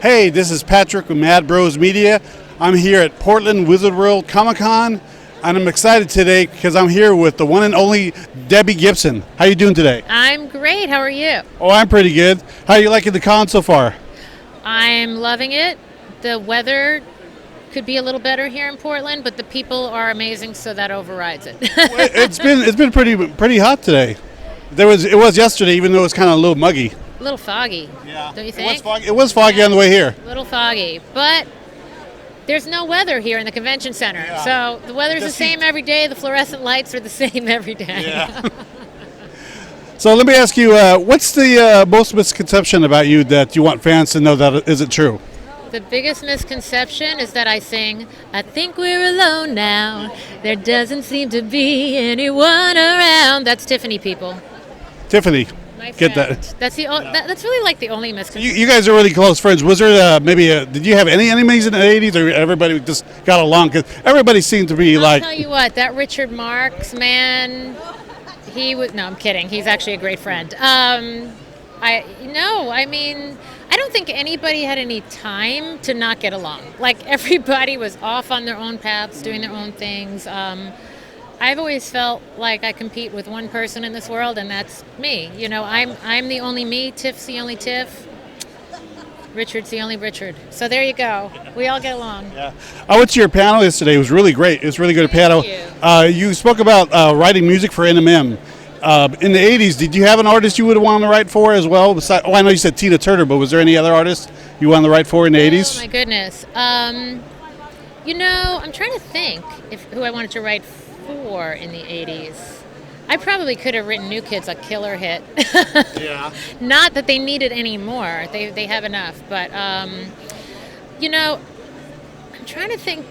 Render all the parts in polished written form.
Hey, this is Patrick with Mad Bros Media. I'm here at Portland Wizard World Comic Con, and I'm excited today because I'm here with the one and only Debbie Gibson. How you doing today? I'm great. How are you? Oh, I'm pretty good. How are you liking the con so far? I'm loving it. The weather could be a little better here in Portland, but the people are amazing, so that overrides it. It's been pretty hot today. It was yesterday, even though it was kind of a little muggy. A little foggy. Yeah, don't you think? It was foggy on the way here. A little foggy, but there's no weather here in the convention center. Yeah. So the weather's the same every day. The fluorescent lights are the same every day. Yeah. So let me ask you, what's the most misconception about you that you want fans to know that isn't true? The biggest misconception is that I sing, I think we're alone now. There doesn't seem to be anyone around. That's Tiffany, people. Tiffany. My Get friend. that. That's really like the only misconception. You guys are really close friends. Was there did you have any enemies in the 80s, or everybody just got along? Because everybody seemed to be I'll tell you what, that Richard Marx man, no, I'm kidding. He's actually a great friend. I don't think anybody had any time to not get along. Like, everybody was off on their own paths, doing their own things. I've always felt like I compete with one person in this world, and that's me. You know, I'm the only me. Tiff's the only Tiff. Richard's the only Richard. So there you go. We all get along. Yeah. I went to your panel yesterday. It was really great. It was a really good panel. You spoke about writing music for NMM. In the 80s, did you have an artist you would want to write for as well? I know you said Tina Turner, but was there any other artists you wanted to write for in the 80s? Oh, my goodness. I'm trying to think who I wanted to write for in the 80s. I probably could have written New Kids a killer hit. Yeah. Not that they needed any more. They have enough. But, I'm trying to think.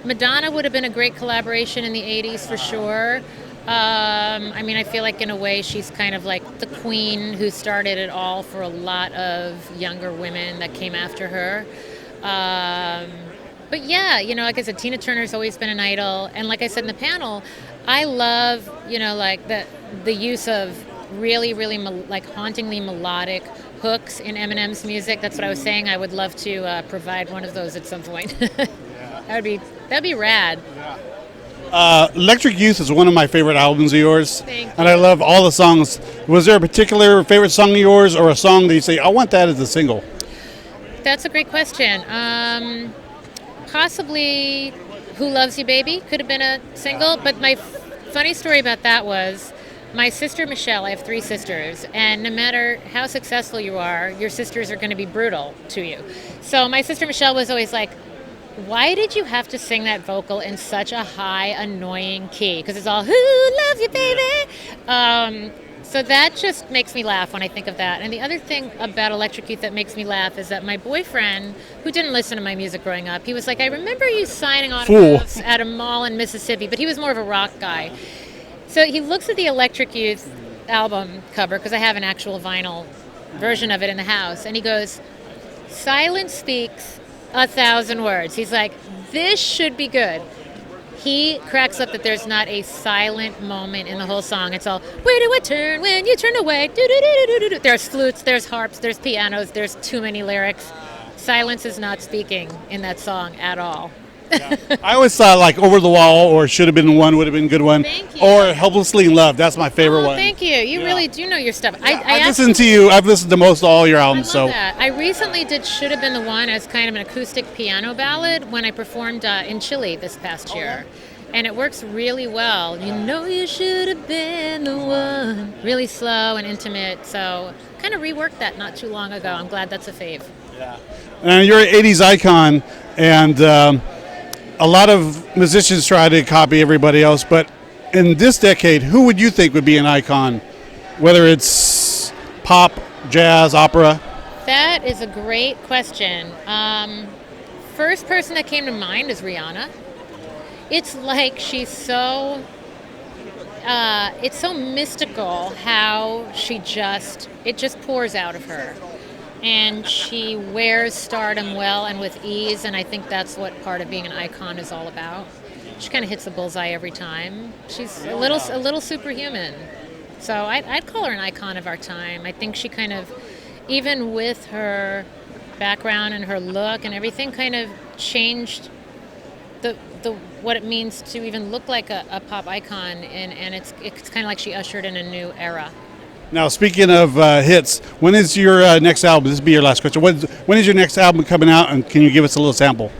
Madonna would have been a great collaboration in the 80s for sure. I feel like in a way she's kind of like the queen who started it all for a lot of younger women that came after her. But yeah, like I said, Tina Turner's always been an idol. And like I said in the panel, I love, the use of really, really hauntingly melodic hooks in Eminem's music. That's what I was saying. I would love to provide one of those at some point. That'd be rad. Yeah. Electric Youth is one of my favorite albums of yours. Thank you. And I love all the songs. Was there a particular favorite song of yours, or a song that you say, I want that as a single? That's a great question. Possibly Who Loves You Baby could have been a single, but my funny story about that was my sister Michelle, I have 3 sisters, and no matter how successful you are, your sisters are going to be brutal to you. So my sister Michelle was always like, why did you have to sing that vocal in such a high, annoying key? Because it's all, who loves you, baby? So that just makes me laugh when I think of that. And the other thing about Electric Youth that makes me laugh is that my boyfriend, who didn't listen to my music growing up, he was like, I remember you signing autographs at a mall in Mississippi, but he was more of a rock guy. So he looks at the Electric Youth album cover, because I have an actual vinyl version of it in the house, and he goes, silence speaks 1,000 words. He's like, this should be good. He cracks up that there's not a silent moment in the whole song. It's all, where do I turn when you turn away? Do-do-do-do-do-do. There's flutes, there's harps, there's pianos, there's too many lyrics. Silence is not speaking in that song at all. Yeah. I always thought like Over the Wall or Should Have Been One would have been a good one. Thank you. Or Helplessly in Love. That's my favorite one. Thank you. You really do know your stuff. Yeah, I've listened to you. I've listened to most of all your albums. I love that. I recently did Should Have Been the One as kind of an acoustic piano ballad when I performed in Chile this past year. And it works really well. You know you should have been the one. Really slow and intimate. So kind of reworked that not too long ago. I'm glad that's a fave. Yeah. You're an 80s icon, and a lot of musicians try to copy everybody else, but in this decade, who would you think would be an icon? Whether it's pop, jazz, opera? That is a great question. First person that came to mind is Rihanna. It's like she's so... it's so mystical how it just pours out of her. And she wears stardom well and with ease, and I think that's what part of being an icon is all about. She kind of hits the bullseye every time. She's a little superhuman. So I'd call her an icon of our time. I think she kind of, even with her background and her look and everything kind of changed the what it means to even look like a pop icon, and it's kind of like she ushered in a new era. Now, speaking of hits, when is your next album? This will be your last question. When is your next album coming out, and can you give us a little sample?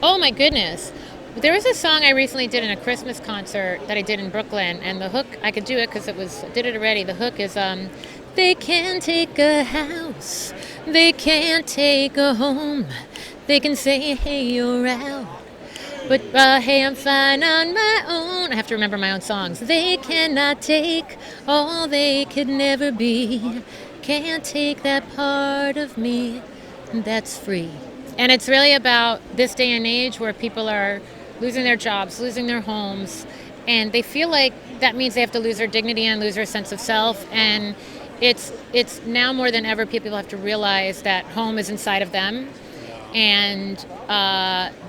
Oh my goodness. There was a song I recently did in a Christmas concert that I did in Brooklyn, and the hook, I could do it because I did it already. The hook is, they can take a house, they can't take a home, they can say, hey, you're out, but hey, I'm fine on my own. I have to remember my own songs. They cannot take all they could never be, can't take that part of me that's free. And it's really about this day and age where people are losing their jobs, losing their homes, and they feel like that means they have to lose their dignity and lose their sense of self. And it's now more than ever, people have to realize that home is inside of them, and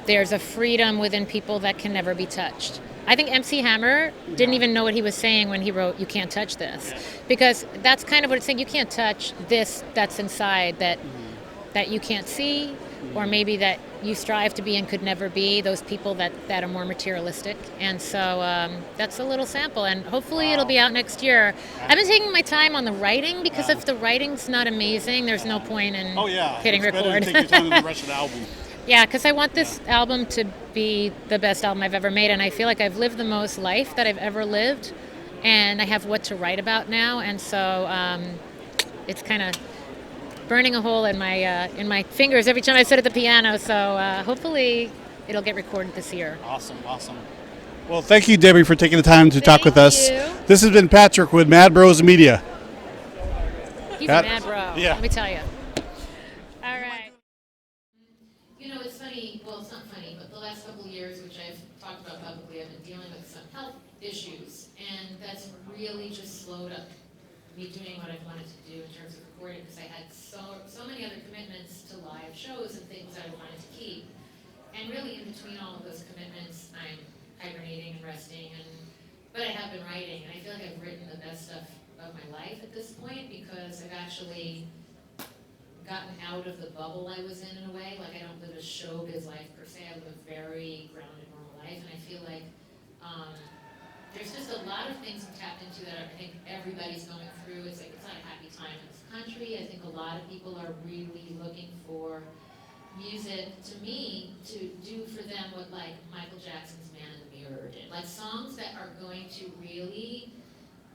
there's a freedom within people that can never be touched. I think MC Hammer didn't even know what he was saying when he wrote "You Can't Touch This," because that's kind of what it's saying. You can't touch this that's inside that you can't see, or maybe that you strive to be and could never be, those people that are more materialistic. And so that's a little sample, and hopefully it'll be out next year. I've been taking my time on the writing, because if the writing's not amazing, there's no point in hitting record. Better to take your time on the rest of the album. Yeah, because I want this album to be the best album I've ever made, and I feel like I've lived the most life that I've ever lived, and I have what to write about now, and so it's kind of burning a hole in my fingers every time I sit at the piano. So hopefully it'll get recorded this year. Awesome. Well, thank you, Debbie, for taking the time to talk with us. You. This has been Patrick with Mad Bros Media. He's a mad bro. Yeah. Let me tell you. All right. You know, it's funny. Well, it's not funny, but the last couple of years, which I've talked about publicly, I've been dealing with some health issues, and that's really just slowed up me doing what I've wanted to do in terms of recording, because I had so many other commitments to live shows and things I wanted to keep. And really, in between all of those commitments, I'm hibernating and resting, but I have been writing, and I feel like I've written the best stuff of my life at this point, because I've actually gotten out of the bubble I was in a way. Like, I don't live a showbiz life per se. I live a very grounded, normal life, and I feel like there's just a lot of things I'm tapped into that I think everybody's going through. It's like, it's not a happy time in this country. I think a lot of people are really looking for music, to me, to do for them what, like, Michael Jackson's Man in the Mirror did. Like, songs that are going to really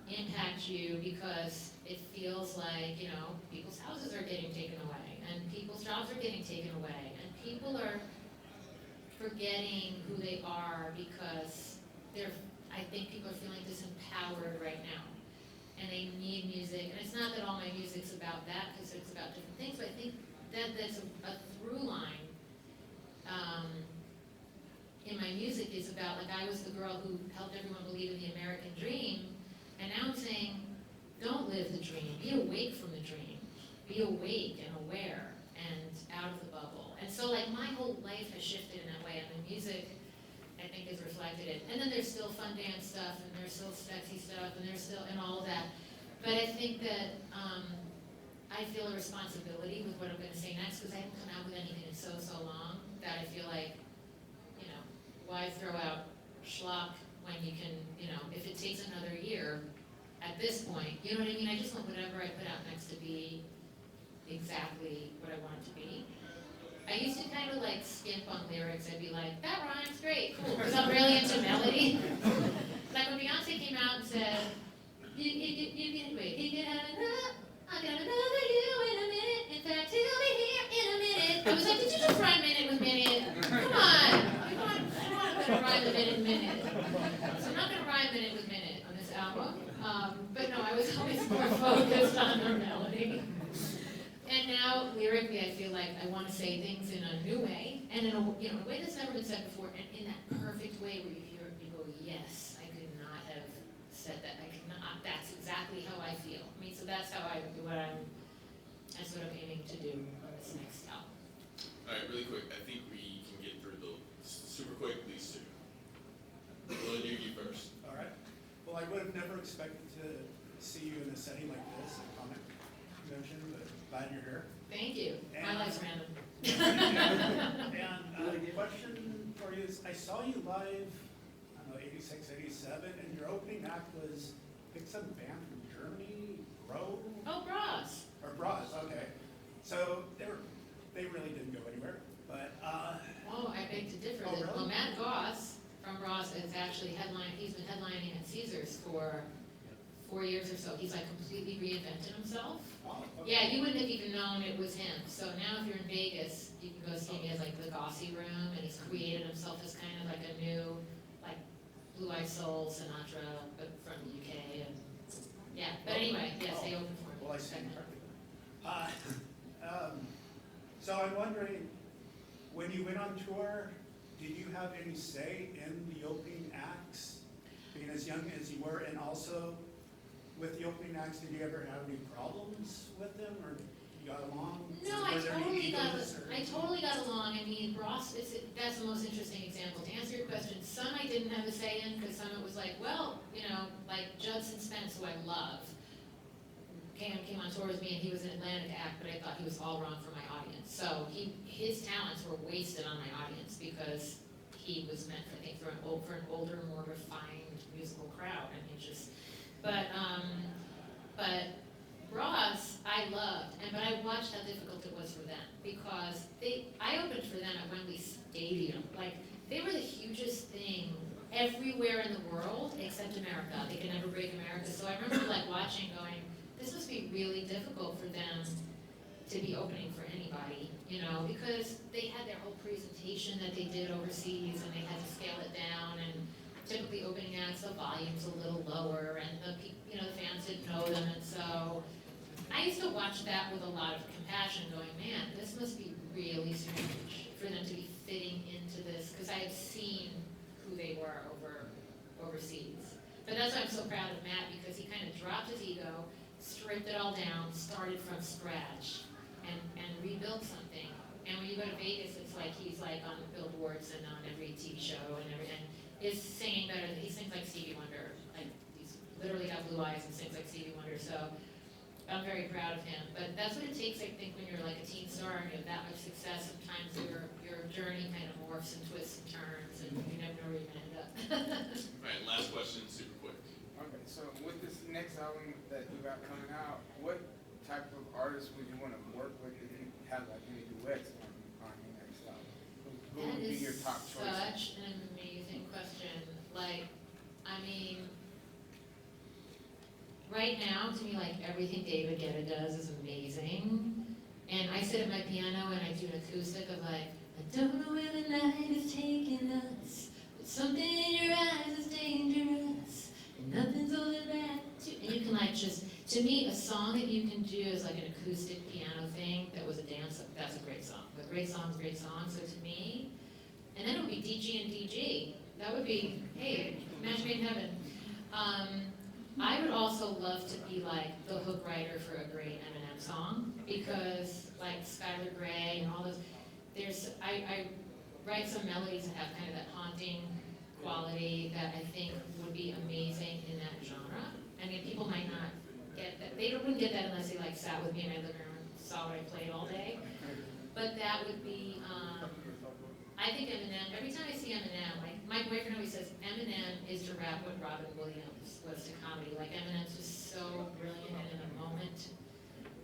impact you, because it feels like, you know, people's houses are getting taken away, and people's jobs are getting taken away, and people are forgetting who they are, because I think people are feeling disempowered right now, and they need music. And it's not that all my music's about that, because it's about different things, but I think that's a through line in my music, is about, like, I was the girl who helped everyone believe in the American dream, and now I'm saying, don't live the dream, be awake from the dream, be awake and aware and out of the bubble. And so, like, my whole life has shifted in that way, and the music, I think, is reflected it. And then there's still fun dance stuff, and there's still sexy stuff, and there's still, and all of that. But I think that I feel a responsibility with what I'm going to say next, because I haven't come out with anything in so long that I feel like, you know, why throw out schlock when you can, you know, if it takes another year at this point, you know what I mean? I just want whatever I put out next to be exactly what I want it to be. I used to kind of like skimp on lyrics. I'd be like, that rhymes, great, cool, because I'm really into melody. Like when Beyonce came out and said, you can wait, you can have enough, I got another you in a minute, in fact, he'll be here in a minute. I was like, did you just rhyme minute with minute? Come on, I want to rhyme the minute. So I'm not going to rhyme minute with minute on this album. But no, I was always more focused on the melody. And now, lyrically, I feel like I want to say things in a new way, and in a way that's never been said before, and in that perfect way where you hear it, you go, yes, I could not have said that. I could not. That's exactly how I feel. I mean, so that's how that's what I'm aiming to do on this next album. All right, really quick. I think we can get through the super quick these two. We'll do you first. All right. Well, I would have never expected to see you in a setting like this, a comic introduction, but glad you're here. Thank you. My And- life's random. And a question for you is, I saw you live, I don't know, 86, 87, and your opening act was, I think, some band from Germany, Bro, Oh, bras. or Bras, okay. So they really didn't go anywhere, but, Oh, I beg to differ. Oh, really? Well, Matt Goss from Ross is actually he's been headlining at Caesars for 4 years or so. He's like completely reinvented himself. oh, okay. Yeah, you wouldn't have even known it was him. So now if you're in Vegas, you can go see him. He has like the Gossy Room, and he's created himself as kind of like a new, like Blue Eyed Soul, Sinatra, but from the UK. And yeah, but anyway, yes, they opened for him. Well, I see. So I'm wondering, when you went on tour, did you have any say in the opening acts? Being as young as you were, and also with the opening acts, did you ever have any problems with them, or you got along? No, Were there any egos, or- I totally got along. I mean, Ross, that's the most interesting example. To answer your question, some I didn't have a say in, because some it was like, well, you know, like Judson Spence, who I love, came on tour with me, and he was in Atlanta to act, but I thought he was all wrong for my audience. So his talents were wasted on my audience, because he was meant, I think, for an older, more refined musical crowd. I mean, but Ross, I loved, but I watched how difficult it was for them, because I opened for them at Wembley Stadium. Like, they were the hugest thing everywhere in the world except America. They could never break America. So I remember like watching, going, this must be really difficult for them to be opening for anybody, you know, because they had their whole presentation that they did overseas, and they had to scale it down, and typically opening acts, the volume's a little lower, and the fans didn't know them, and so I used to watch that with a lot of compassion, going, man, this must be really strange for them to be fitting into this, because I had seen who they were overseas. But that's why I'm so proud of Matt, because he kind of dropped his ego, stripped it all down, started from scratch, and rebuilt something. And when you go to Vegas, it's like he's like on billboards and on every TV show and is singing better. He sings like Stevie Wonder. Like, he's literally got blue eyes and sings like Stevie Wonder. So I'm very proud of him. But that's what it takes, I think, when you're like a teen star and you have that much success. Sometimes your journey kind of morphs and twists and turns, and you never know where you're gonna end up. All right, last question, super quick. Okay, so with this next album that you got coming out, what type of artists would you want to work with if you had like any duets on your next album? Who would be your top choice? That is such an amazing question. Like, I mean, right now, to me, like everything David Guetta does is amazing. And I sit at my piano and I do an acoustic of like, I don't know where the night is taking us, but something in your eyes is dangerous, and nothing's holding back. And you can like just, to me, a song that you can do as like an acoustic piano thing that was a dance, that's a great song. But great song's great song. So to me, and then it would be DG and DG. That would be, hey, match made in heaven. I would also love to be like the hook writer for a great Eminem song, because like Skylar Grey and all those, I write some melodies that have kind of that haunting quality that I think would be amazing in that genre. I mean, people might not get that. They wouldn't get that unless they like sat with me in my living room and saw what I played all day. But that would be, I think Eminem, every time I see Eminem, like my boyfriend always says, Eminem is to rap what Robin Williams was to comedy. Like Eminem's just so brilliant and in a moment,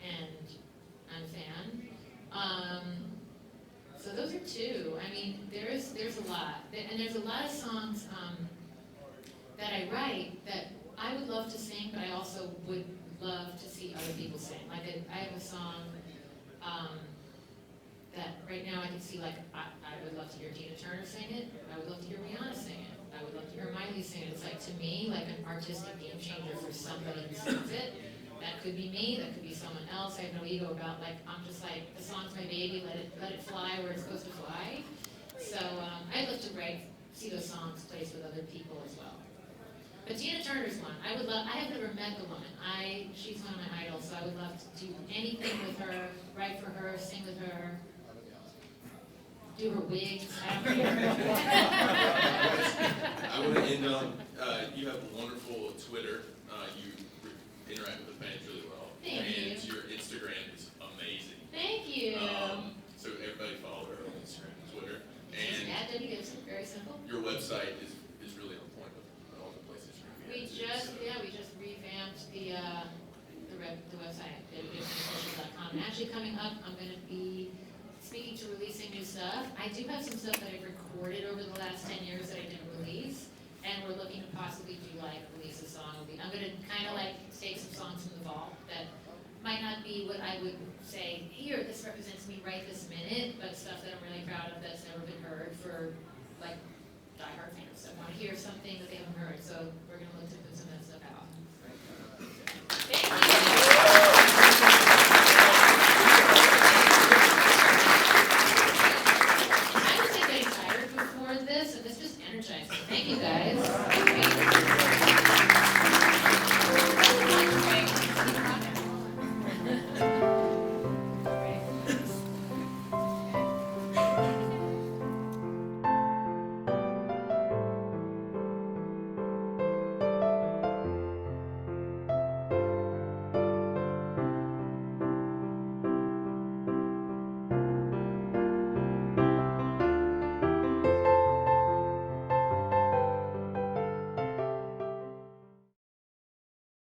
and I'm a fan. So those are two. I mean, there's a lot. And there's a lot of songs that I write that I would love to sing, but I also would love to see other people sing. Like I have a song that right now I can see, like, I would love to hear Tina Turner sing it. I would love to hear Rihanna sing it. I would love to hear Miley sing it. It's like, to me, like an artistic game changer for somebody who sings it. That could be me, that could be someone else. I have no ego about, like, I'm just like, the song's my baby, let it fly where it's supposed to fly. So I'd love to see those songs placed with other people as well. But Tina Turner's one. I have never met the woman. She's one of my idols, so I would love to do anything with her, write for her, sing with her, do her wigs. I don't care. I want to end on, you have a wonderful Twitter. You interact with the fans really well. Thank you. And your Instagram is amazing. Thank you. So everybody follow her on Instagram and Twitter. It's And at Debbie Gibson, very simple. your website is really on point with all the places you're gonna be at, too. We just revamped the website, debbieGibsonsocial.com. And actually coming up, I'm gonna be speaking to releasing new stuff. I do have some stuff that I've recorded over the last 10 years that I didn't release. And we're looking to possibly do release a song. I'm gonna kind of take some songs from the vault that might not be what I would say, here, this represents me right this minute, but stuff that I'm really proud of that's never been heard for diehard fans that want to hear something that they haven't heard. So